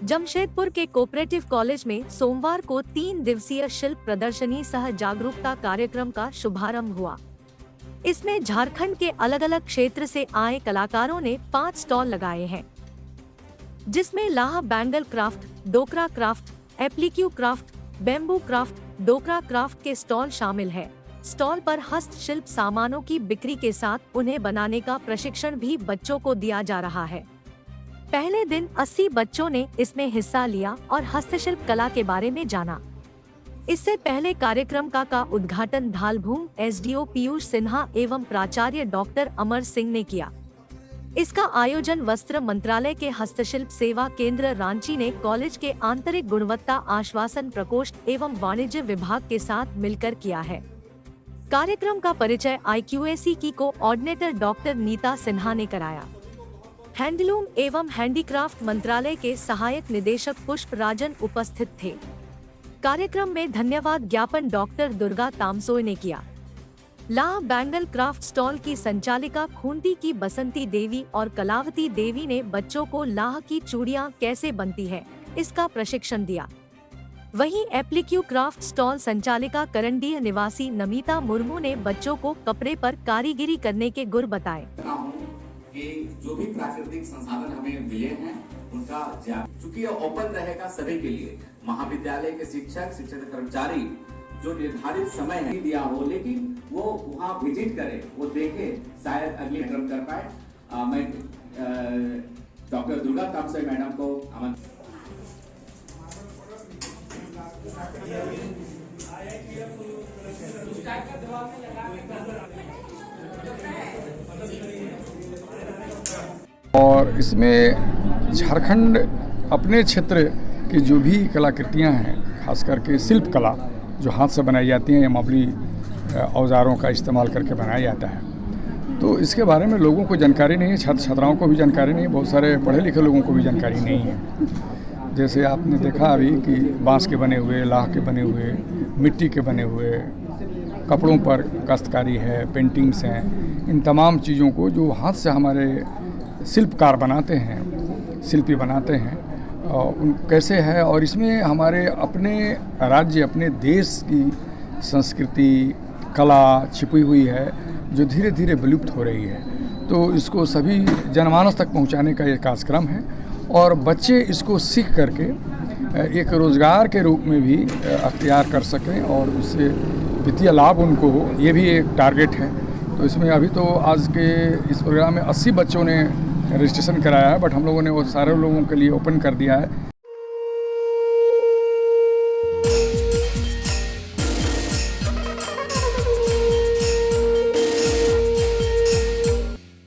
जमशेदपुर के cooperative college में सोमवार को 3 दिवसीय शिल्प प्रदर्शनी सह जागरूकता कार्यक्रम का शुभारंभ हुआ। इसमें झारखंड के अलग अलग क्षेत्र से आए कलाकारों ने 5 स्टॉल लगाए हैं, जिसमें लाह बैंगल क्राफ्ट, डोकरा क्राफ्ट, एप्लीक्यू क्राफ्ट, बेम्बू क्राफ्ट, डोकरा क्राफ्ट के स्टॉल शामिल है। स्टॉल पर हस्तशिल्प सामानों की बिक्री के साथ उन्हें बनाने का प्रशिक्षण भी बच्चों को दिया जा रहा है। पहले दिन 80 बच्चों ने इसमें हिस्सा लिया और हस्तशिल्प कला के बारे में जाना। इससे पहले कार्यक्रम का उद्घाटन धालभूम एसडीओ पीयूष सिन्हा एवं प्राचार्य डॉक्टर अमर सिंह ने किया। इसका आयोजन वस्त्र मंत्रालय के हस्तशिल्प सेवा केंद्र रांची ने कॉलेज के आंतरिक गुणवत्ता आश्वासन प्रकोष्ठ एवं वाणिज्य विभाग के साथ मिलकर किया है। कार्यक्रम का परिचय IQAC की कोऑर्डिनेटर डॉक्टर नीता सिन्हा ने कराया। हैंडलूम एवं हैंडीक्राफ्ट मंत्रालय के सहायक निदेशक पुष्प राजन उपस्थित थे। कार्यक्रम में धन्यवाद ज्ञापन डॉक्टर दुर्गा तामसोय ने किया। लाह बैंगल क्राफ्ट स्टॉल की संचालिका खूंटी की बसंती देवी और कलावती देवी ने बच्चों को लाह की चूड़ियां कैसे बनती है, इसका प्रशिक्षण दिया। वहीं एप्लीक्यू क्राफ्ट स्टॉल संचालिका करंडीह निवासी नमिता मुर्मू ने बच्चों को कपड़े पर कारीगिरी करने के गुर बताए। कि जो भी प्राकृतिक संसाधन हमें मिले हैं उनका चूंकि ओपन रहेगा सभी के लिए, महाविद्यालय के शिक्षक कर्मचारी जो निर्धारित समय है दिया हो, लेकिन वो वहाँ विजिट करे, वो देखे, शायद अगले कार्यक्रम कर पाए। मैं डॉक्टर दुर्गा तामसोय मैडम को और इसमें झारखंड अपने क्षेत्र की जो भी कलाकृतियां हैं, खास करके शिल्प कला जो हाथ से बनाई जाती हैं या मामूली औजारों का इस्तेमाल करके बनाया जाता है, तो इसके बारे में लोगों को जानकारी नहीं है। छात्र छात्राओं को भी जानकारी नहीं है, बहुत सारे पढ़े लिखे लोगों को भी जानकारी नहीं है। जैसे आपने देखा अभी कि बांस के बने हुए, लाह के बने हुए, मिट्टी के बने हुए कपड़ों पर काश्तकारी है, पेंटिंग्स हैं, इन तमाम चीज़ों को जो हाथ से हमारे शिल्पकार बनाते हैं, शिल्पी बनाते हैं, उन कैसे है, और इसमें हमारे अपने राज्य, अपने देश की संस्कृति, कला छिपी हुई है जो धीरे धीरे विलुप्त हो रही है। तो इसको सभी जनमानस तक पहुंचाने का ये कार्यक्रम है और बच्चे इसको सीख करके एक रोज़गार के रूप में भी अख्तियार कर सकें और उससे वित्तीय लाभ उनको हो, ये भी एक टारगेट है। तो इसमें अभी तो आज के इस प्रोग्राम में 80 बच्चों ने रजिस्ट्रेशन कराया है, बट हम लोगों ने वो सारे लोगों के लिए ओपन कर दिया है।